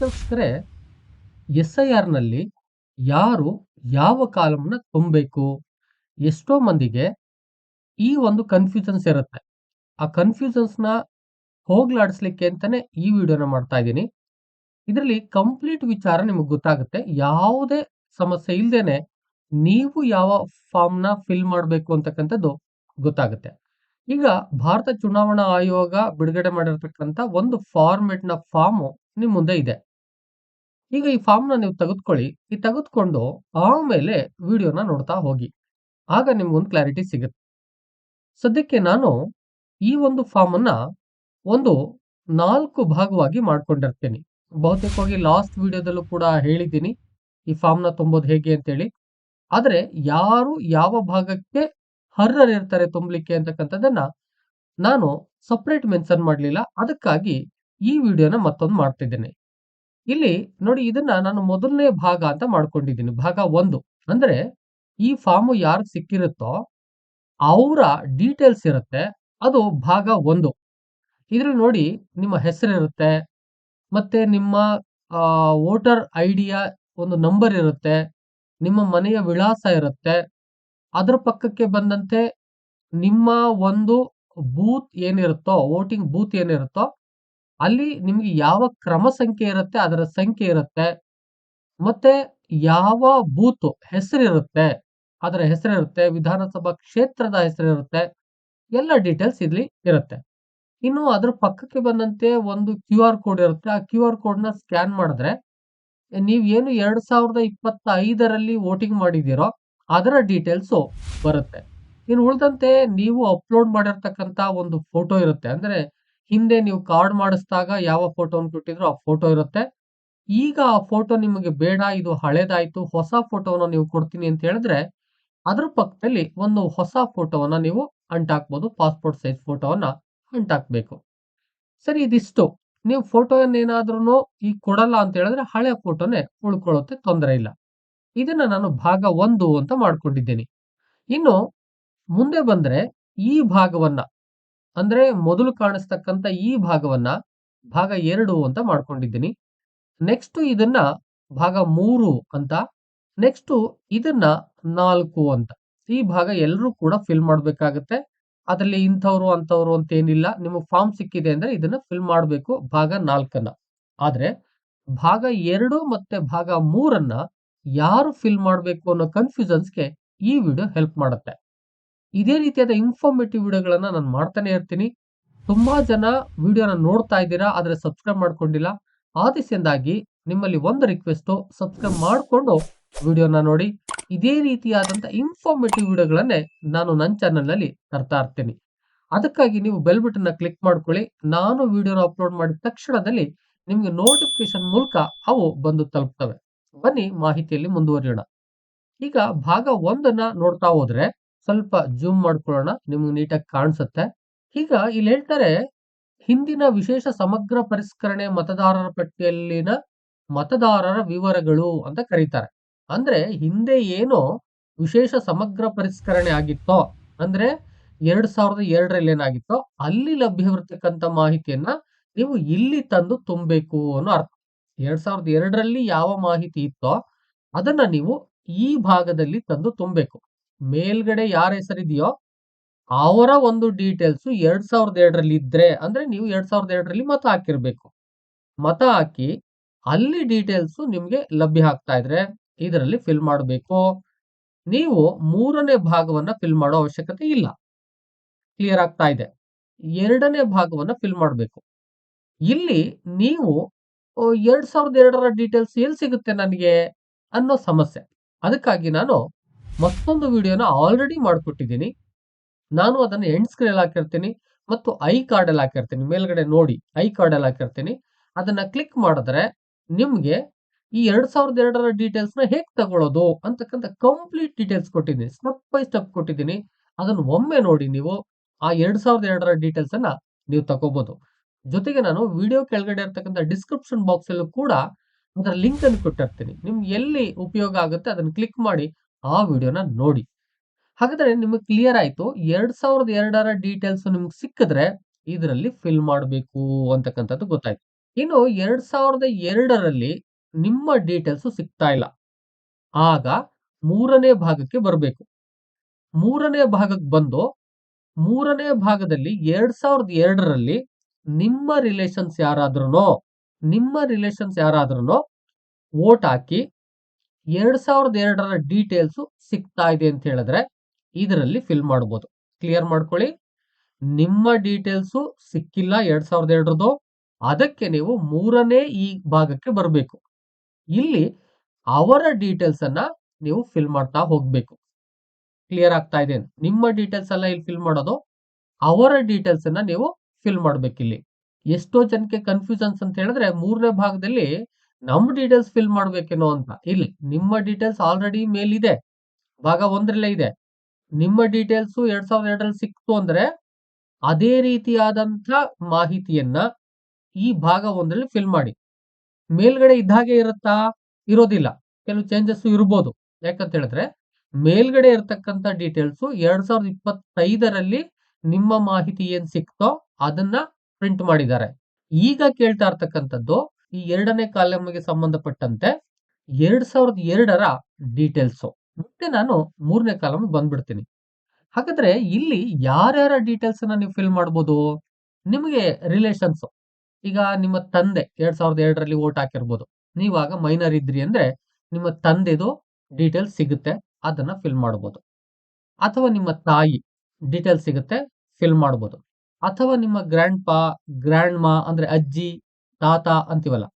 ವೀಕ್ಷಕರೇ, SIR ನಲ್ಲಿ ಯಾರು ಯಾವ ಕಾಲಂನ ತುಂಬಬೇಕು? ಎಷ್ಟೋ ಮಂದಿಗೆ ಈ ಒಂದು ಕನ್ಫ್ಯೂಷನ್ಸ್ ಇರುತ್ತೆ. ಆ ಕನ್ಫ್ಯೂಷನ್ಸ್‌ನ ಹೋಗ್ಲಾಡಿಸ್ಲಿಕ್ಕೆ ಅಂತಾನೆ ಈ ವಿಡಿಯೋನ ಮಾಡ್ತಾ ಇದ್ದೀನಿ. ಇದರಲ್ಲಿ ಕಂಪ್ಲೀಟ್ ವಿಚಾರ ನಿಮಗೆ ಗೊತ್ತಾಗುತ್ತೆ. ಯಾವುದೇ ಸಮಸ್ಯೆ ಇಲ್ದೇನೆ ನೀವು ಯಾವ ಫಾರ್ಮ್‌ನ ಫಿಲ್ ಮಾಡಬೇಕು ಅಂತಕ್ಕಂಥದ್ದು ಗೊತ್ತಾಗುತ್ತೆ. ಈಗ ಭಾರತ ಚುನಾವಣಾ ಆಯೋಗ ಬಿಡುಗಡೆ ಮಾಡಿರ್ತಕ್ಕಂಥ ಒಂದು ಫಾರ್ಮೆಟ್‌ನ ಫಾರ್ಮು ನಿಮ್ಮ ಮುಂದೆ ಇದೆ. ಈಗ ಈ ಫಾರ್ಮ್‌ನ ನೀವು ತೆಗೆದುಕೊಳ್ಳಿ. ತೆಗೆದುಕೊಂಡು ಆಮೇಲೆ ವಿಡಿಯೋನ ನೋಡ್ತಾ ಹೋಗಿ. ಆಗ ನಿಮ್ಗೊಂದು ಕ್ಲಾರಿಟಿ ಸಿಗುತ್ತೆ. ಸದ್ಯಕ್ಕೆ ನಾನು ಈ ಒಂದು ಫಾರ್ಮ್ ಅನ್ನ ಒಂದು 4 ಭಾಗವಾಗಿ ಮಾಡ್ಕೊಂಡಿರ್ತೇನೆ. ಬಹುತೇಕವಾಗಿ ಲಾಸ್ಟ್ ವಿಡಿಯೋದಲ್ಲೂ ಕೂಡ ಹೇಳಿದ್ದೀನಿ ಈ ಫಾರ್ಮ್‌ನ ತುಂಬೋದು ಹೇಗೆ ಅಂತೇಳಿ. ಆದ್ರೆ ಯಾರು ಯಾವ ಭಾಗಕ್ಕೆ ಅರ್ಹರಿರ್ತಾರೆ ತುಂಬಲಿಕ್ಕೆ ಅಂತಕ್ಕಂಥದ್ದನ್ನ ನಾನು ಸಪರೇಟ್ ಮೆನ್ಷನ್ ಮಾಡಲಿಲ್ಲ. ಅದಕ್ಕಾಗಿ ಈ ವಿಡಿಯೋನ ಮತ್ತೊಂದು ಮಾಡ್ತಿದ್ದೇನೆ. ಇಲ್ಲಿ ನೋಡಿ, ಇದನ್ನ ನಾನು ಮೊದಲನೇ ಭಾಗ ಅಂತ ಮಾಡ್ಕೊಂಡಿದ್ದೀನಿ. ಭಾಗ 1 ಅಂದ್ರೆ ಈ ಫಾರ್ಮ್ ಯಾರಿಗೆ ಸಿಕ್ಕಿರುತ್ತೋ ಅವರ ಡೀಟೇಲ್ಸ್ ಇರುತ್ತೆ. ಅದು ಭಾಗ 1. ಇದ್ರಲ್ಲಿ ನೋಡಿ, ನಿಮ್ಮ ಹೆಸರಿರುತ್ತೆ, ಮತ್ತೆ ನಿಮ್ಮ ವೋಟರ್ ಐಡಿಯ ಒಂದು ನಂಬರ್ ಇರುತ್ತೆ, ನಿಮ್ಮ ಮನೆಯ ವಿಳಾಸ ಇರುತ್ತೆ, ಅದರ ಪಕ್ಕಕ್ಕೆ ಬಂದಂತೆ ನಿಮ್ಮ ಒಂದು ಬೂತ್ ಏನಿರುತ್ತೋ, ವೋಟಿಂಗ್ ಬೂತ್ ಏನಿರುತ್ತೋ ಅಲ್ಲಿ ನಿಮ್ಗೆ ಯಾವ ಕ್ರಮ ಸಂಖ್ಯೆ ಇರುತ್ತೆ ಅದರ ಸಂಖ್ಯೆ ಇರುತ್ತೆ, ಮತ್ತೆ ಯಾವ ಬೂತ್ ಹೆಸರಿರುತ್ತೆ ಅದರ ಹೆಸರಿರುತ್ತೆ, ವಿಧಾನಸಭಾ ಕ್ಷೇತ್ರದ ಹೆಸರಿರುತ್ತೆ, ಎಲ್ಲ ಡೀಟೇಲ್ಸ್ ಇಲ್ಲಿ ಇರುತ್ತೆ. ಇನ್ನು ಅದ್ರ ಪಕ್ಕಕ್ಕೆ ಬಂದಂತೆ ಒಂದು QR ಕೋಡ್ ಇರುತ್ತೆ. ಆ QR ಕೋಡ್‌ನ ಸ್ಕ್ಯಾನ್ ಮಾಡಿದ್ರೆ ನೀವು ಏನು 2025ರಲ್ಲಿ ವೋಟಿಂಗ್ ಮಾಡಿದ್ದೀರೋ ಅದರ ಡೀಟೇಲ್ಸು ಬರುತ್ತೆ. ಇನ್ನು ಉಳಿದಂತೆ ನೀವು ಅಪ್ಲೋಡ್ ಮಾಡಿರ್ತಕ್ಕಂಥ ಒಂದು ಫೋಟೋ ಇರುತ್ತೆ. ಅಂದ್ರೆ ಹಿಂದೆ ನೀವು ಕಾರ್ಡ್ ಮಾಡಿಸಿದಾಗ ಯಾವ ಫೋಟೋವನ್ನು ಕೊಟ್ಟಿದ್ರೋ ಆ ಫೋಟೋ ಇರುತ್ತೆ. ಈಗ ಆ ಫೋಟೋ ನಿಮಗೆ ಬೇಡ, ಇದು ಹಳೇದಾಯ್ತು, ಹೊಸ ಫೋಟೋವನ್ನ ನೀವು ಕೊಡ್ತೀನಿ ಅಂತ ಹೇಳಿದ್ರೆ ಅದ್ರ ಪಕ್ಕದಲ್ಲಿ ಒಂದು ಹೊಸ ಫೋಟೋವನ್ನ ನೀವು ಅಂಟಾಕ್ಬೋದು. Passport size ಫೋಟೋವನ್ನ ಅಂಟಾಕ್ಬೇಕು. ಸರಿ, ಇದಿಷ್ಟು. ನೀವು ಫೋಟೋಯನ್ನೇನಾದ್ರೂ ಈಗ ಕೊಡಲ್ಲ ಅಂತ ಹೇಳಿದ್ರೆ ಹಳೆ ಫೋಟೋನೇ ಉಳ್ಕೊಳ್ಳುತ್ತೆ, ತೊಂದರೆ ಇಲ್ಲ. ಇದನ್ನ ನಾನು ಭಾಗ 1 ಅಂತ ಮಾಡ್ಕೊಂಡಿದ್ದೀನಿ. ಇನ್ನು ಮುಂದೆ ಬಂದ್ರೆ ಈ ಭಾಗವನ್ನ, ಅಂದ್ರೆ ಮೊದಲು ಕಾಣಿಸ್ತಕ್ಕಂಥ ಈ ಭಾಗವನ್ನ ಭಾಗ 2 ಅಂತ ಮಾಡ್ಕೊಂಡಿದ್ದೀನಿ. ನೆಕ್ಸ್ಟ್ ಇದನ್ನ ಭಾಗ 3 ಅಂತ, ನೆಕ್ಸ್ಟ್ ಇದನ್ನ 4 ಅಂತ. ಈ ಭಾಗ ಎಲ್ಲರೂ ಕೂಡ ಫಿಲ್ ಮಾಡ್ಬೇಕಾಗತ್ತೆ. ಅದರಲ್ಲಿ ಇಂಥವ್ರು ಅಂತವ್ರು ಅಂತ ಏನಿಲ್ಲ. ನಿಮಗೆ ಫಾರ್ಮ್ ಸಿಕ್ಕಿದೆ ಅಂದ್ರೆ ಇದನ್ನ ಫಿಲ್ ಮಾಡಬೇಕು ಭಾಗ 4 ಆದ್ರೆ ಭಾಗ 2 ಮತ್ತೆ ಭಾಗ 3 ಯಾರು ಫಿಲ್ ಮಾಡಬೇಕು ಅನ್ನೋ ಕನ್ಫ್ಯೂಷನ್ಸ್ಗೆ ಈ ವಿಡಿಯೋ ಹೆಲ್ಪ್ ಮಾಡುತ್ತೆ. ಇದೇ ರೀತಿಯಾದ ಇನ್ಫಾರ್ಮೇಟಿವ್ ವಿಡಿಯೋಗಳನ್ನ ನಾನು ಮಾಡ್ತಾನೆ ಇರ್ತೀನಿ. ತುಂಬಾ ಜನ ವಿಡಿಯೋನ ನೋಡ್ತಾ ಇದ್ದೀರಾ, ಆದ್ರೆ ಸಬ್ಸ್ಕ್ರೈಬ್ ಮಾಡ್ಕೊಂಡಿಲ್ಲ. ಆದರಿಂದಾಗಿ ನಿಮ್ಮಲ್ಲಿ ಒಂದು ರಿಕ್ವೆಸ್ಟ್, ಸಬ್ಸ್ಕ್ರೈಬ್ ಮಾಡಿಕೊಂಡು ವಿಡಿಯೋನ ನೋಡಿ. ಇದೇ ರೀತಿಯಾದಂತ ಇನ್ಫಾರ್ಮೇಟಿವ್ ವಿಡಿಯೋಗಳನ್ನೇ ನಾನು ನನ್ನ ಚಾನೆಲ್ ನಲ್ಲಿ ತರ್ತಾ ಇರ್ತೀನಿ. ಅದಕ್ಕಾಗಿ ನೀವು ಬೆಲ್ ಬಟನ್ ಕ್ಲಿಕ್ ಮಾಡ್ಕೊಳ್ಳಿ. ನಾನು ವಿಡಿಯೋನ ಅಪ್ಲೋಡ್ ಮಾಡಿದ ತಕ್ಷಣದಲ್ಲಿ ನಿಮ್ಗೆ ನೋಟಿಫಿಕೇಶನ್ ಮೂಲಕ ಅವು ಬಂದು ತಲುಪ್ತವೆ. ಬನ್ನಿ ಮಾಹಿತಿಯಲ್ಲಿ ಮುಂದುವರಿಯೋಣ. ಈಗ ಭಾಗ 1 ನೋಡ್ತಾ ಹೋದ್ರೆ ಸ್ವಲ್ಪ ಜೂಮ್ ಮಾಡ್ಕೊಳ್ಳೋಣ, ನಿಮ್ಗೆ ನೀಟಾಗಿ ಕಾಣಿಸುತ್ತೆ. ಈಗ ಇಲ್ಲಿ ಹೇಳ್ತಾರೆ, ಹಿಂದಿನ ವಿಶೇಷ ಸಮಗ್ರ ಪರಿಷ್ಕರಣೆ ಮತದಾರರ ಪಟ್ಟಿಯಲ್ಲಿನ ಮತದಾರರ ವಿವರಗಳು ಅಂತ ಕರೀತಾರೆ. ಅಂದ್ರೆ ಹಿಂದೆ ಏನೋ ವಿಶೇಷ ಸಮಗ್ರ ಪರಿಷ್ಕರಣೆ ಆಗಿತ್ತೋ, ಅಂದ್ರೆ 2002ರಲ್ಲಿ ಏನಾಗಿತ್ತೋ ಅಲ್ಲಿ ಲಭ್ಯವಿರತಕ್ಕಂತ ಮಾಹಿತಿಯನ್ನ ನೀವು ಇಲ್ಲಿ ತಂದು ತುಂಬಬೇಕು ಅನ್ನೋ ಅರ್ಥ. 2002ರಲ್ಲಿ ಯಾವ ಮಾಹಿತಿ ಇತ್ತೋ ಅದನ್ನ ನೀವು ಈ ಭಾಗದಲ್ಲಿ ತಂದು ತುಂಬಬೇಕು. ಮೇಲ್ಗಡೆ ಯಾರ ಹೆಸರಿದೆಯೋ ಅವರ ಒಂದು ಡೀಟೇಲ್ಸ್ 2002ರಲ್ಲಿ ಇದ್ರೆ, ಅಂದ್ರೆ ನೀವು 2002ರಲ್ಲಿ ಮತ ಹಾಕಿರ್ಬೇಕು. ಮತ ಹಾಕಿ ಅಲ್ಲಿ ಡೀಟೇಲ್ಸ್ ನಿಮ್ಗೆ ಲಭ್ಯ ಆಗ್ತಾ ಇದ್ರೆ ಇದರಲ್ಲಿ ಫಿಲ್ ಮಾಡಬೇಕು. ನೀವು 3ನೇ ಭಾಗವನ್ನ ಫಿಲ್ ಮಾಡೋ ಅವಶ್ಯಕತೆ ಇಲ್ಲ. ಕ್ಲಿಯರ್ ಆಗ್ತಾ ಇದೆ. 2ನೇ ಭಾಗವನ್ನ ಫಿಲ್ ಮಾಡಬೇಕು. ಇಲ್ಲಿ ನೀವು 2002ರ ಡೀಟೇಲ್ಸ್ ಎಲ್ಲಿ ಸಿಗುತ್ತೆ ನನಗೆ ಅನ್ನೋ ಸಮಸ್ಯೆ. ಅದಕ್ಕಾಗಿ ನಾನು ಮತ್ತೊಂದು ವಿಡಿಯೋನ ಆಲ್ರೆಡಿ ಮಾಡ್ಕೊಟ್ಟಿದ್ದೀನಿ. ನಾನು ಅದನ್ನ ಎಂಡ್ ಸ್ಕ್ರೀನ್ ಹಾಕಿರ್ತೀನಿ ಮತ್ತು ಐ ಕಾರ್ಡ್ ಅಲ್ಲಿ ಹಾಕಿರ್ತೀನಿ. ಮೇಲ್ಗಡೆ ನೋಡಿ, ಐ ಕಾರ್ಡ್ ಅಲ್ಲಿ ಹಾಕಿರ್ತೀನಿ. ಅದನ್ನ ಕ್ಲಿಕ್ ಮಾಡಿದ್ರೆ ನಿಮ್ಗೆ ಈ 2002ರ ಡೀಟೇಲ್ಸ್ ನ ಹೇಗೆ ತಗೊಳ್ಳೋದು ಅಂತಕ್ಕಂಥ ಕಂಪ್ಲೀಟ್ ಡೀಟೇಲ್ಸ್ ಕೊಟ್ಟಿದ್ದೀನಿ. ಸ್ಟೆಪ್ ಬೈ ಸ್ಟೆಪ್ ಕೊಟ್ಟಿದ್ದೀನಿ. ಅದನ್ನು ಒಮ್ಮೆ ನೋಡಿ ನೀವು ಆ 2002ರ ಡೀಟೇಲ್ಸ್ ಅನ್ನ ನೀವು ತಗೋಬಹುದು. ಜೊತೆಗೆ ನಾನು ವಿಡಿಯೋ ಕೆಳಗಡೆ ಇರ್ತಕ್ಕಂಥ ಡಿಸ್ಕ್ರಿಪ್ಷನ್ ಬಾಕ್ಸ್ ಅಲ್ಲೂ ಕೂಡ ಅದರ ಲಿಂಕ್ ಅನ್ನು ಕೊಟ್ಟಿರ್ತೀನಿ. ನಿಮ್ಗೆ ಎಲ್ಲಿ ಉಪಯೋಗ ಆಗುತ್ತೆ ಅದನ್ನ ಕ್ಲಿಕ್ ಮಾಡಿ ಆ ವಿಡಿಯೋನ ನೋಡಿ. ಹಾಗಾದ್ರೆ ನಿಮಗೆ ಕ್ಲಿಯರ್ ಆಯ್ತು, 2002ರ ಡೀಟೇಲ್ಸ್ ನಿಮ್ಗೆ ಸಿಕ್ಕಿದ್ರೆ ಇದರಲ್ಲಿ ಫಿಲ್ ಮಾಡಬೇಕು ಅಂತಕ್ಕಂಥದ್ದು ಗೊತ್ತಾಯ್ತು. ಇನ್ನು 2002ರಲ್ಲಿ ನಿಮ್ಮ ಡೀಟೇಲ್ಸ್ ಸಿಗ್ತಾ ಇಲ್ಲ. ಆಗ 3ನೇ ಭಾಗಕ್ಕೆ ಬರಬೇಕು. 3ನೇ ಭಾಗಕ್ಕೆ ಬಂದು 3ನೇ ಭಾಗದಲ್ಲಿ 2002ರಲ್ಲಿ ನಿಮ್ಮ ರಿಲೇಷನ್ಸ್ ಯಾರಾದ್ರೂ ವೋಟ್ ಹಾಕಿ 2002ರ ಡೀಟೇಲ್ಸ್ ಸಿಗ್ತಾ ಇದೆ ಅಂತ ಹೇಳಿದ್ರೆ ಇದರಲ್ಲಿ ಫಿಲ್ ಮಾಡಬಹುದು. ಕ್ಲಿಯರ್ ಮಾಡ್ಕೊಳ್ಳಿ. ನಿಮ್ಮ ಡೀಟೇಲ್ಸ್ ಸಿಕ್ಕಿಲ್ಲ 2002ರದು, ಅದಕ್ಕೆ ನೀವು 3ನೇ ಈ ಭಾಗಕ್ಕೆ ಬರಬೇಕು. ಇಲ್ಲಿ ಅವರ ಡೀಟೇಲ್ಸ್ ಅನ್ನ ನೀವು ಫಿಲ್ ಮಾಡ್ತಾ ಹೋಗ್ಬೇಕು. ಕ್ಲಿಯರ್ ಆಗ್ತಾ ಇದೆ? ನಿಮ್ಮ ಡೀಟೇಲ್ಸ್ ಎಲ್ಲ ಇಲ್ಲಿ ಫಿಲ್ ಮಾಡೋದು, ಅವರ ಡೀಟೇಲ್ಸ್ ಅನ್ನ ನೀವು ಫಿಲ್ ಮಾಡ್ಬೇಕಿಲ್ಲಿ. ಎಷ್ಟೋ ಜನಕ್ಕೆ ಕನ್ಫ್ಯೂಷನ್ಸ್ ಅಂತ ಹೇಳಿದ್ರೆ 3ನೇ ಭಾಗದಲ್ಲಿ ನಮ್ಮ ಡೀಟೇಲ್ಸ್ ಫಿಲ್ ಮಾಡ್ಬೇಕೇನೋ ಅಂತ. ಇಲ್ಲಿ ನಿಮ್ಮ ಡೀಟೇಲ್ಸ್ ಆಲ್ರೆಡಿ ಮೇಲಿದೆ, ಭಾಗ 1ರಲ್ಲೇ ಇದೆ. ನಿಮ್ಮ ಡೀಟೇಲ್ಸ್ 2002ರಲ್ಲಿ ಸಿಕ್ತು ಅಂದ್ರೆ ಅದೇ ರೀತಿಯಾದಂತ ಮಾಹಿತಿಯನ್ನ ಈ ಭಾಗ 1ರಲ್ಲಿ ಫಿಲ್ ಮಾಡಿ. ಮೇಲ್ಗಡೆ ಇದ್ದಾಗೆ ಇರುತ್ತಾ? ಇರೋದಿಲ್ಲ, ಕೆಲವು ಚೇಂಜಸ್ ಇರ್ಬೋದು. ಯಾಕಂತ ಹೇಳಿದ್ರೆ ಮೇಲ್ಗಡೆ ಇರತಕ್ಕಂತ ಡೀಟೇಲ್ಸ್ 2025ರಲ್ಲಿ ನಿಮ್ಮ ಮಾಹಿತಿ ಏನ್ ಸಿಕ್ತೋ ಅದನ್ನ ಪ್ರಿಂಟ್ ಮಾಡಿದ್ದಾರೆ. ಈಗ ಕೇಳ್ತಾ ಇರ್ತಕ್ಕಂಥದ್ದು ಈ 2ನೇ ಕಾಲಮ್ಗೆ ಸಂಬಂಧಪಟ್ಟಂತೆ 2002ರ ಡೀಟೇಲ್ಸ್. ಮತ್ತೆ ನಾನು 3ನೇ ಕಾಲಮ್ ಬಂದ್ಬಿಡ್ತೀನಿ. ಹಾಗಾದ್ರೆ ಇಲ್ಲಿ ಯಾರ್ಯಾರ ಡೀಟೇಲ್ಸ್ ಅನ್ನ ನೀವು ಫಿಲ್ ಮಾಡ್ಬೋದು? ನಿಮಗೆ ರಿಲೇಷನ್ಸ್, ಈಗ ನಿಮ್ಮ ತಂದೆ 2002ರಲ್ಲಿ ವೋಟ್ ಹಾಕಿರ್ಬೋದು, ನೀವಾಗ ಮೈನರ್ ಇದ್ರಿ ಅಂದ್ರೆ ನಿಮ್ಮ ತಂದೆದು ಡೀಟೇಲ್ಸ್ ಸಿಗುತ್ತೆ, ಅದನ್ನ ಫಿಲ್ ಮಾಡ್ಬೋದು. ಅಥವಾ ನಿಮ್ಮ ತಾಯಿ ಡೀಟೇಲ್ಸ್ ಸಿಗುತ್ತೆ, ಫಿಲ್ ಮಾಡ್ಬೋದು. ಅಥವಾ ನಿಮ್ಮ ಗ್ರ್ಯಾಂಡ್ ಪಾ, ಗ್ರ್ಯಾಂಡ್ ಮಾ ಅಂದ್ರೆ ಅಜ್ಜಿ, ತಾತ ಅಂತೀವಲ್ಲ,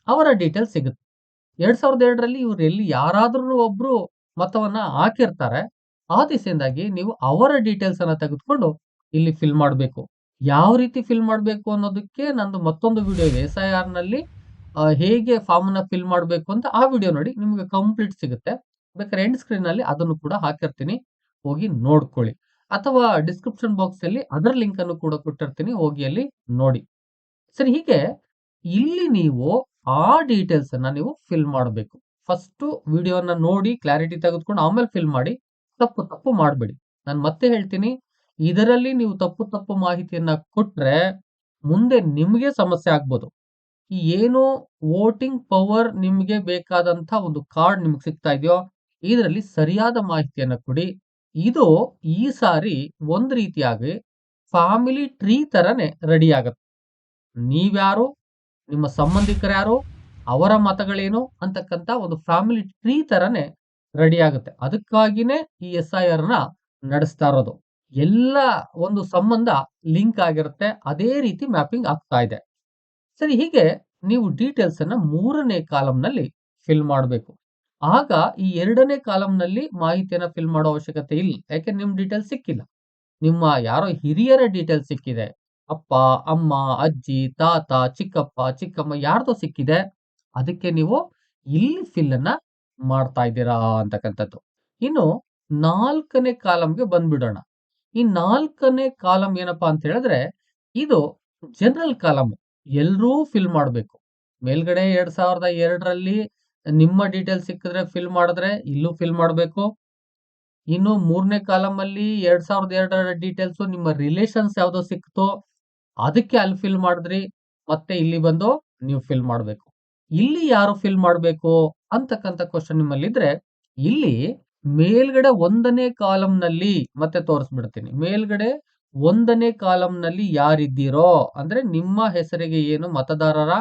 ಅವರ ಡೀಟೇಲ್ಸ್ ಸಿಗುತ್ತೆ. 2002ರಲ್ಲಿ ಇವ್ರು ಎಲ್ಲಿ ಯಾರಾದ್ರೂ ಒಬ್ರು ಮತವನ್ನ ಹಾಕಿರ್ತಾರೆ. ಆ ದಿಸೆಯಿಂದಾಗಿ ನೀವು ಅವರ ಡೀಟೇಲ್ಸ್ ಅನ್ನ ತೆಗೆದುಕೊಂಡು ಇಲ್ಲಿ ಫಿಲ್ ಮಾಡಬೇಕು. ಯಾವ ರೀತಿ ಫಿಲ್ ಮಾಡಬೇಕು ಅನ್ನೋದಕ್ಕೆ ನಂದು ಮತ್ತೊಂದು ವಿಡಿಯೋ ಇದೆ. SIR ನಲ್ಲಿ ಹೇಗೆ ಫಾರ್ಮ್ ಅನ್ನ ಫಿಲ್ ಮಾಡಬೇಕು ಅಂತ ಆ ವಿಡಿಯೋ ನೋಡಿ, ನಿಮಗೆ ಕಂಪ್ಲೀಟ್ ಸಿಗುತ್ತೆ. ಬೇಕಾದ್ರೆ ಎಂಡ್ ಸ್ಕ್ರೀನ್ ಅಲ್ಲಿ ಅದನ್ನು ಕೂಡ ಹಾಕಿರ್ತೀನಿ, ಹೋಗಿ ನೋಡ್ಕೊಳ್ಳಿ. ಅಥವಾ ಡಿಸ್ಕ್ರಿಪ್ಷನ್ ಬಾಕ್ಸ್ ಅಲ್ಲಿ ಅದರ ಲಿಂಕ್ ಅನ್ನು ಕೂಡ ಕೊಟ್ಟಿರ್ತೀನಿ, ಹೋಗಿ ಅಲ್ಲಿ ನೋಡಿ. ಸರಿ, ಹೀಗೆ ಇಲ್ಲಿ ನೀವು ಆ ಡೀಟೇಲ್ಸ್ ಅನ್ನ ನೀವು ಫಿಲ್ ಮಾಡಬೇಕು. ಫಸ್ಟ್ ವಿಡಿಯೋನ ನೋಡಿ ಕ್ಲಾರಿಟಿ ತೆಗೆದುಕೊಂಡು ಆಮೇಲೆ ಫಿಲ್ ಮಾಡಿ. ತಪ್ಪು ಮಾಡಬೇಡಿ. ನಾನು ಮತ್ತೆ ಹೇಳ್ತೀನಿ, ಇದರಲ್ಲಿ ನೀವು ತಪ್ಪು ಮಾಹಿತಿಯನ್ನ ಕೊಟ್ರೆ ಮುಂದೆ ನಿಮಗೆ ಸಮಸ್ಯೆ ಆಗ್ಬೋದು. ಈ ಏನು ವೋಟಿಂಗ್ ಪವರ್ ನಿಮ್ಗೆ ಬೇಕಾದಂತ ಒಂದು ಕಾರ್ಡ್ ನಿಮ್ಗೆ ಸಿಗ್ತಾ ಇದೆಯೋ ಇದರಲ್ಲಿ ಸರಿಯಾದ ಮಾಹಿತಿಯನ್ನ ಕೊಡಿ. ಇದು ಈ ಸಾರಿ ಒಂದ್ ರೀತಿಯಾಗಿ ಫ್ಯಾಮಿಲಿ ಟ್ರೀ ತರನೇ ರೆಡಿ ಆಗತ್ತೆ. ನೀವ್ಯಾರು, ನಿಮ್ಮ ಸಂಬಂಧಿಕರು ಯಾರು, ಅವರ ಮತಗಳೇನು ಅಂತಕ್ಕಂತ ಒಂದು ಫ್ಯಾಮಿಲಿ ಟ್ರೀ ತರನೇ ರೆಡಿ ಆಗುತ್ತೆ. ಅದಕ್ಕಾಗಿನೇ ಈ SIR ನ ನಡೆಸ್ತಾ ಇರೋದು. ಎಲ್ಲ ಒಂದು ಸಂಬಂಧ ಲಿಂಕ್ ಆಗಿರುತ್ತೆ, ಅದೇ ರೀತಿ ಮ್ಯಾಪಿಂಗ್ ಆಗ್ತಾ ಇದೆ. ಸರಿ, ಹೀಗೆ ನೀವು ಡೀಟೇಲ್ಸ್ ಅನ್ನ 3ನೇ ಕಾಲಂನಲ್ಲಿ ಫಿಲ್ ಮಾಡಬೇಕು. ಆಗ ಈ 2ನೇ ಕಾಲಂನಲ್ಲಿ ಮಾಹಿತಿಯನ್ನ ಫಿಲ್ ಮಾಡೋ ಅವಶ್ಯಕತೆ ಇಲ್ಲ, ಯಾಕೆ ನಿಮ್ ಡೀಟೇಲ್ಸ್ ಸಿಕ್ಕಿಲ್ಲ. ನಿಮ್ಮ ಯಾರೋ ಹಿರಿಯರ ಡೀಟೇಲ್ಸ್ ಸಿಕ್ಕಿದೆ, ಅಪ್ಪ, ಅಮ್ಮ, ಅಜ್ಜಿ, ತಾತ, ಚಿಕ್ಕಪ್ಪ, ಚಿಕ್ಕಮ್ಮ ಯಾರ್ದೋ ಸಿಕ್ಕಿದೆ, ಅದಕ್ಕೆ ನೀವು ಇಲ್ಲಿ ಫಿಲ್ ಅನ್ನ ಮಾಡ್ತಾ ಇದ್ದೀರಾ ಅಂತಕ್ಕಂಥದ್ದು. ಇನ್ನು 4ನೇ ಕಾಲಂಗೆ ಬಂದ್ಬಿಡೋಣ. ಈ 4ನೇ ಕಾಲಂ ಏನಪ್ಪಾ ಅಂತ ಹೇಳಿದ್ರೆ ಇದು ಜನರಲ್ ಕಾಲಮ್. ಎಲ್ರೂ ಫಿಲ್ ಮಾಡಬೇಕು. ಮೇಲ್ಗಡೆ 2002ರಲ್ಲಿ ನಿಮ್ಮ ಡೀಟೇಲ್ಸ್ ಸಿಕ್ಕಿದ್ರೆ ಫಿಲ್ ಮಾಡಿದ್ರೆ ಇಲ್ಲೂ ಫಿಲ್ ಮಾಡಬೇಕು. ಇನ್ನು 3ನೇ ಕಾಲಮ್ ಅಲ್ಲಿ 2002ರ ಡೀಟೇಲ್ಸ್ ನಿಮ್ಮ ರಿಲೇಷನ್ಸ್ ಯಾವ್ದೋ ಸಿಕ್ತೋ ಅದಕ್ಕೆ ಅಲ್ಲಿ ಫಿಲ್ ಮಾಡಿದ್ರಿ, ಮತ್ತೆ ಇಲ್ಲಿ ಬಂದು ನೀವು ಫಿಲ್ ಮಾಡಬೇಕು. ಇಲ್ಲಿ ಯಾರು ಫಿಲ್ ಮಾಡಬೇಕು ಅಂತಕ್ಕಂಥ ಕ್ವಶನ್ ನಿಮ್ಮಲ್ಲಿದ್ರೆ ಇಲ್ಲಿ ಮೇಲ್ಗಡೆ 1ನೇ ಕಾಲಂನಲ್ಲಿ ಮತ್ತೆ ತೋರಿಸ್ಬಿಡ್ತೀನಿ. ಮೇಲ್ಗಡೆ 1ನೇ ಕಾಲಂನಲ್ಲಿ ಯಾರಿದ್ದೀರೋ ಅಂದ್ರೆ ನಿಮ್ಮ ಹೆಸರಿಗೆ ಏನು ಮತದಾರರ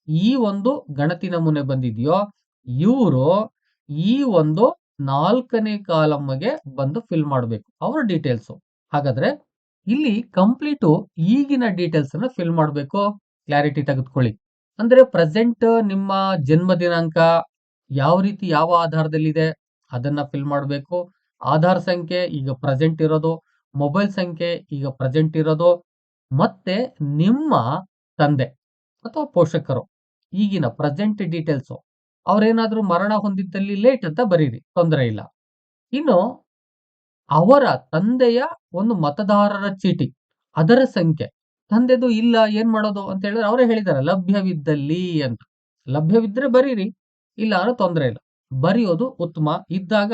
ಈ ಒಂದು ಗಣತಿ ನಮೂನೆ ಬಂದಿದೆಯೋ ಇವರು ಈ ಒಂದು 4ನೇ ಕಾಲಂಗೆ ಬಂದು ಫಿಲ್ ಮಾಡಬೇಕು ಅವರ ಡೀಟೇಲ್ಸ್. ಹಾಗಾದ್ರೆ ಇಲ್ಲಿ ಕಂಪ್ಲೀಟ್ ಈಗಿನ ಡೀಟೇಲ್ಸ್ ಅನ್ನ ಫಿಲ್ ಮಾಡಬೇಕು. ಕ್ಲಾರಿಟಿ ತೆಗೆದುಕೊಳ್ಳಿ. ಅಂದ್ರೆ ಪ್ರೆಸೆಂಟ್ ನಿಮ್ಮ ಜನ್ಮ ದಿನಾಂಕ ಯಾವ ರೀತಿ ಯಾವ ಆಧಾರದಲ್ಲಿದೆ ಅದನ್ನ ಫಿಲ್ ಮಾಡಬೇಕು. ಆಧಾರ್ ಸಂಖ್ಯೆ ಈಗ ಪ್ರೆಸೆಂಟ್ ಇರೋದು, ಮೊಬೈಲ್ ಸಂಖ್ಯೆ ಈಗ ಪ್ರೆಸೆಂಟ್ ಇರೋದು, ಮತ್ತೆ ನಿಮ್ಮ ತಂದೆ ಅಥವಾ ಪೋಷಕರು ಈಗಿನ ಪ್ರೆಸೆಂಟ್ ಡೀಟೇಲ್ಸ್. ಅವ್ರೇನಾದ್ರೂ ಮರಣ ಹೊಂದಿದ್ದಲ್ಲಿ ಲೇಟ್ ಅಂತ ಬರೀರಿ, ತೊಂದರೆ ಇಲ್ಲ. ಇನ್ನು ಅವರ ತಂದೆಯ ಒಂದು ಮತದಾರರ ಚೀಟಿ ಅದರ ಸಂಖ್ಯೆ, ತಂದೆದು ಇಲ್ಲ ಏನ್ ಮಾಡೋದು ಅಂತ ಹೇಳಿದ್ರೆ ಅವರೇ ಹೇಳಿದಾರೆ ಲಭ್ಯವಿದ್ದಲ್ಲಿ ಅಂತ. ಲಭ್ಯವಿದ್ರೆ ಬರೀರಿ, ಇಲ್ಲ ಅಂದ್ರೆ ತೊಂದರೆ ಇಲ್ಲ. ಬರೆಯೋದು ಉತ್ತಮ, ಇದ್ದಾಗ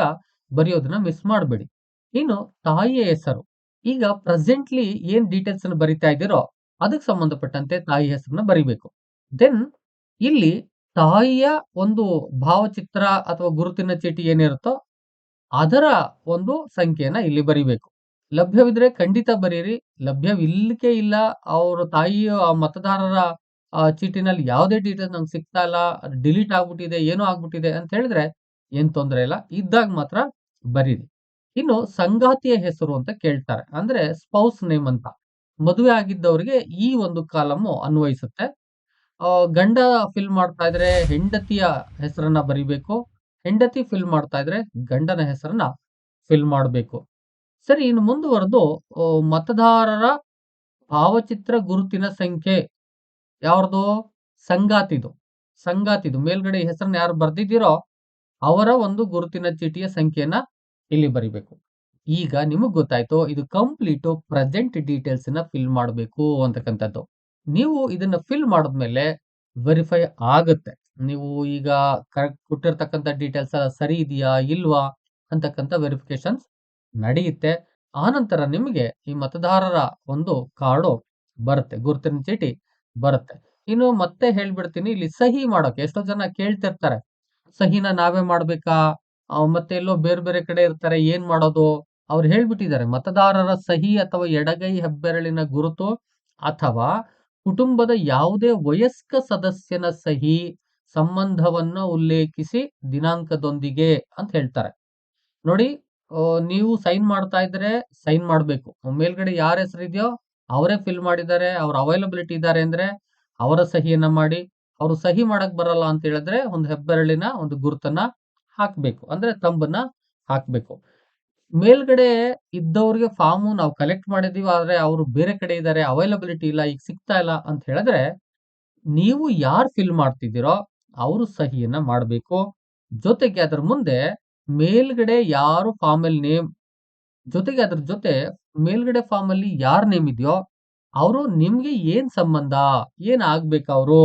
ಬರೆಯೋದನ್ನ ಮಿಸ್ ಮಾಡಬೇಡಿ. ಇನ್ನು ತಾಯಿಯ ಹೆಸರು, ಈಗ ಪ್ರೆಸೆಂಟ್ಲಿ ಏನ್ ಡೀಟೇಲ್ಸ್ ಅನ್ನು ಬರಿತಾ ಇದ್ದೀರೋ ಅದಕ್ಕೆ ಸಂಬಂಧಪಟ್ಟಂತೆ ತಾಯಿ ಹೆಸರನ್ನ ಬರಿಬೇಕು. ದೆನ್ ಇಲ್ಲಿ ತಾಯಿಯ ಒಂದು ಭಾವಚಿತ್ರ ಅಥವಾ ಗುರುತಿನ ಚೀಟಿ ಏನಿರುತ್ತೋ ಅದರ ಒಂದು ಸಂಖ್ಯೆಯನ್ನ ಇಲ್ಲಿ ಬರಿಬೇಕು. ಲಭ್ಯವಿದ್ರೆ ಖಂಡಿತ ಬರೀರಿ. ಲಭ್ಯವಿಲ್ಲಿಕೆ ಇಲ್ಲ, ಅವ್ರ ತಾಯಿಯ ಮತದಾರರ ಚೀಟಿನಲ್ಲಿ ಯಾವುದೇ ಡೀಟೇಲ್ಸ್ ನಂಗೆ ಸಿಗ್ತಾ ಇಲ್ಲ, ಅದು ಡಿಲೀಟ್ ಆಗ್ಬಿಟ್ಟಿದೆ, ಏನೋ ಆಗ್ಬಿಟ್ಟಿದೆ ಅಂತ ಹೇಳಿದ್ರೆ ಏನ್ ತೊಂದ್ರೆ ಇಲ್ಲ. ಇದ್ದಾಗ ಮಾತ್ರ ಬರೀರಿ. ಇನ್ನು ಸಂಗಾತಿಯ ಹೆಸರು ಅಂತ ಕೇಳ್ತಾರೆ. ಅಂದ್ರೆ ಸ್ಪೌಸ್ ನೇಮ್ ಅಂತ. ಮದುವೆ ಆಗಿದ್ದವರಿಗೆ ಈ ಒಂದು ಕಾಲಮ್ಮು ಅನ್ವಯಿಸುತ್ತೆ. ಗಂಡ ಫಿಲ್ ಮಾಡ್ತಾ ಇದ್ರೆ ಹೆಂಡತಿಯ ಹೆಸರನ್ನ ಬರಿಬೇಕು. ಹೆಂಡತಿ ಫಿಲ್ ಮಾಡ್ತಾ ಇದ್ರೆ ಗಂಡನ ಹೆಸರನ್ನ ಫಿಲ್ ಮಾಡಬೇಕು. ಸರಿ, ಇನ್ನು ಮುಂದುವರೆದು ಮತದಾರರ ಭಾವಚಿತ್ರ ಗುರುತಿನ ಸಂಖ್ಯೆ ಯಾರ್ದು? ಸಂಗಾತಿದು. ಸಂಗಾತಿದು ಮೇಲ್ಗಡೆ ಹೆಸರನ್ನ ಯಾರು ಬರ್ದಿದ್ದೀರೋ ಅವರ ಒಂದು ಗುರುತಿನ ಚೀಟಿಯ ಸಂಖ್ಯೆಯನ್ನ ಇಲ್ಲಿ ಬರಿಬೇಕು. ಈಗ ನಿಮಗ್ ಗೊತ್ತಾಯ್ತು ಇದು ಕಂಪ್ಲೀಟ್ ಪ್ರೆಸೆಂಟ್ ಡೀಟೇಲ್ಸ್ ನ ಫಿಲ್ ಮಾಡಬೇಕು ಅಂತಕ್ಕಂಥದ್ದು. ನೀವು ಇದನ್ನ ಫಿಲ್ ಮಾಡಿದ್ಮೇಲೆ ವೆರಿಫೈ ಆಗುತ್ತೆ. ನೀವು ಈಗ ಕರೆಕ್ಟ್ ಕೊಟ್ಟಿರ್ತಕ್ಕಂಥ ಡೀಟೇಲ್ಸ್ ಸರಿ ಇದೆಯಾ ಇಲ್ವಾ ಅಂತಕ್ಕಂಥ ವೆರಿಫಿಕೇಶನ್ಸ್ ನಡೆಯುತ್ತೆ. ಆನಂತರ ನಿಮಗೆ ಈ ಮತದಾರರ ಒಂದು ಕಾರ್ಡು ಬರುತ್ತೆ, ಗುರುತಿನ ಚೀಟಿ ಬರುತ್ತೆ. ಇನ್ನು ಮತ್ತೆ ಹೇಳ್ಬಿಡ್ತೀನಿ, ಇಲ್ಲಿ ಸಹಿ ಮಾಡೋಕೆ ಎಷ್ಟೋ ಜನ ಕೇಳ್ತಿರ್ತಾರೆ, ಸಹಿನ ನಾವೇ ಮಾಡ್ಬೇಕಾ? ಮತ್ತೆ ಎಲ್ಲೋ ಬೇರೆ ಬೇರೆ ಕಡೆ ಇರ್ತಾರೆ, ಏನ್ ಮಾಡೋದು? ಅವ್ರು ಹೇಳ್ಬಿಟ್ಟಿದ್ದಾರೆ, ಮತದಾರರ ಸಹಿ ಅಥವಾ ಎಡಗೈ ಹೆಬ್ಬೆರಳಿನ ಗುರುತು ಅಥವಾ ಕುಟುಂಬದ ಯಾವುದೇ ವಯಸ್ಕ ಸದಸ್ಯನ ಸಹಿ ಸಂಬಂಧವನ್ನು ಉಲ್ಲೇಖಿಸಿ ದಿನಾಂಕದೊಂದಿಗೆ ಅಂತ ಹೇಳ್ತಾರೆ. ನೋಡಿ, ನೀವು ಸೈನ್ ಮಾಡ್ತಾ ಇದ್ರೆ ಸೈನ್ ಮಾಡ್ಬೇಕು. ಮೇಲ್ಗಡೆ ಯಾರ ಹೆಸರು ಇದೆಯೋ ಅವರೇ ಫಿಲ್ ಮಾಡಿದ್ದಾರೆ, ಅವ್ರ ಅವೈಲಬಿಲಿಟಿ ಇದ್ದಾರೆ ಅಂದ್ರೆ ಅವರ ಸಹಿಯನ್ನ ಮಾಡಿ. ಅವರು ಸಹಿ ಮಾಡಕ್ ಬರಲ್ಲ ಅಂತ ಹೇಳಿದ್ರೆ ಒಂದು ಹೆಬ್ಬೆರಳಿನ ಒಂದು ಗುರುತನ್ನ ಹಾಕ್ಬೇಕು, ಅಂದ್ರೆ ತಂಬನ್ನ ಹಾಕ್ಬೇಕು. ಮೇಲ್ಗಡೆ ಇದ್ದವ್ರಿಗೆ ಫಾರ್ಮು ನಾವು ಕಲೆಕ್ಟ್ ಮಾಡಿದೀವಿ, ಆದ್ರೆ ಅವರು ಬೇರೆ ಕಡೆ ಇದ್ದಾರೆ, ಅವೈಲಬಿಲಿಟಿ ಇಲ್ಲ, ಈಗ ಸಿಗ್ತಾ ಇಲ್ಲ ಅಂತ ಹೇಳಿದ್ರೆ ನೀವು ಯಾರು ಫಿಲ್ ಮಾಡ್ತಿದ್ದೀರೋ ಅವರು ಸಹಿಯನ್ನ ಮಾಡಬೇಕು. ಜೊತೆಗೆ ಅದರ ಮುಂದೆ ಮೇಲ್ಗಡೆ ಯಾರು ಫಾರ್ಮ್ ಅಲ್ಲಿ ನೇಮ್, ಜೊತೆಗೆ ಅದ್ರ ಜೊತೆ ಮೇಲ್ಗಡೆ ಫಾರ್ಮ್ ಅಲ್ಲಿ ಯಾರ್ ನೇಮ್ ಇದೆಯೋ ಅವರು ನಿಮ್ಗೆ ಏನ್ ಸಂಬಂಧ, ಏನ್ ಆಗ್ಬೇಕು ಅವರು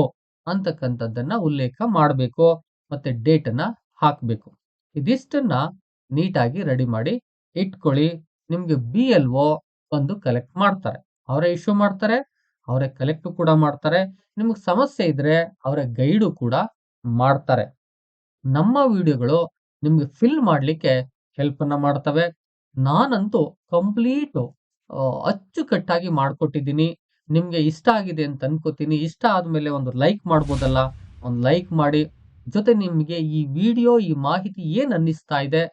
ಅಂತಕ್ಕಂಥದ್ದನ್ನ ಉಲ್ಲೇಖ ಮಾಡಬೇಕು. ಮತ್ತೆ ಡೇಟ್ ಅನ್ನ ಹಾಕ್ಬೇಕು. ಇದಿಷ್ಟನ್ನ ನೀಟಾಗಿ ರೆಡಿ ಮಾಡಿ ಇಟ್ಕೊಳ್ಳಿ. ನಿಮ್ಗೆ BLO ಬಂದು ಕಲೆಕ್ಟ್ ಮಾಡ್ತಾರೆ, ಅವರೇ ಇಶ್ಯೂ ಮಾಡ್ತಾರೆ, ಅವರೇ ಕಲೆಕ್ಟ್ ಕೂಡ ಮಾಡ್ತಾರೆ. ನಿಮ್ಗೆ ಸಮಸ್ಯೆ ಇದ್ರೆ ಅವರ ಗೈಡು ಕೂಡ ಮಾಡ್ತಾರೆ. ನಮ್ಮ ವಿಡಿಯೋಗಳು ನಿಮ್ಗೆ ಫಿಲ್ ಮಾಡ್ಲಿಕ್ಕೆ ಹೆಲ್ಪ್ ಅನ್ನ ಮಾಡ್ತವೆ. ನಾನಂತೂ ಕಂಪ್ಲೀಟ್ ಅಚ್ಚುಕಟ್ಟಾಗಿ ಮಾಡ್ಕೊಟ್ಟಿದ್ದೀನಿ. ನಿಮ್ಗೆ ಇಷ್ಟ ಆಗಿದೆ ಅಂತ ಅನ್ಕೋತೀನಿ. ಇಷ್ಟ ಆದ್ಮೇಲೆ ಒಂದು ಲೈಕ್ ಮಾಡ್ಬೋದಲ್ಲ, ಒಂದು ಲೈಕ್ ಮಾಡಿ. ಜೊತೆ ನಿಮ್ಗೆ ಈ ವಿಡಿಯೋ, ಈ ಮಾಹಿತಿ ಏನ್ ಅನ್ನಿಸ್ತಾ ಇದೆ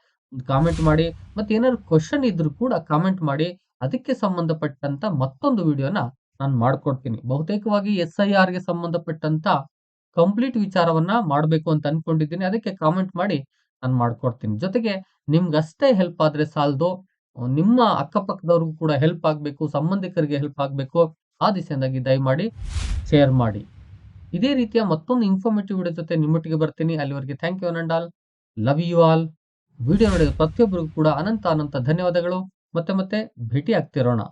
ಕಾಮೆಂಟ್ ಮಾಡಿ. ಮತ್ತೆ ಏನಾದ್ರು ಕ್ವಶನ್ ಇದ್ರು ಕೂಡ ಕಾಮೆಂಟ್ ಮಾಡಿ. ಅದಕ್ಕೆ ಸಂಬಂಧಪಟ್ಟಂತ ಮತ್ತೊಂದು ವಿಡಿಯೋನ ನಾನು ಮಾಡ್ಕೊಡ್ತೀನಿ. ಬಹುತೇಕವಾಗಿ SIR ಗೆ ಸಂಬಂಧಪಟ್ಟಂತ ಕಂಪ್ಲೀಟ್ ವಿಚಾರವನ್ನ ಮಾಡಬೇಕು ಅಂತ ಅನ್ಕೊಂಡಿದ್ದೀನಿ. ಅದಕ್ಕೆ ಕಾಮೆಂಟ್ ಮಾಡಿ ನಾನು ಮಾಡ್ಕೊಡ್ತೀನಿ. ಜೊತೆಗೆ ನಿಮ್ಗಷ್ಟೇ ಹೆಲ್ಪ್ ಆದ್ರೆ ಸಾಲದು, ನಿಮ್ಮ ಅಕ್ಕಪಕ್ಕದವ್ರಿಗೂ ಕೂಡ ಹೆಲ್ಪ್ ಆಗ್ಬೇಕು, ಸಂಬಂಧಿಕರಿಗೆ ಹೆಲ್ಪ್ ಆಗ್ಬೇಕು. ಆ ದಿಸೆಯಿಂದಾಗಿ ದಯಮಾಡಿ ಶೇರ್ ಮಾಡಿ. ಇದೇ ರೀತಿಯ ಮತ್ತೊಂದು ಇನ್ಫಾರ್ಮೇಟಿವ್ ವಿಡಿಯೋ ಜೊತೆ ನಿಮ್ಮೊಟ್ಟಿಗೆ ಬರ್ತೀನಿ. ಅಲ್ಲಿವರೆಗೆ thank you and all, love you all. Video ನೋಡಿದ ಪ್ರತಿಯೊಬ್ಬರಿಗೂ ಕೂಡ ಅನಂತ ಧನ್ಯವಾದಗಳು. ಮತ್ತೆ ಭೇಟಿ ಆಗ್ತಿರೋಣ.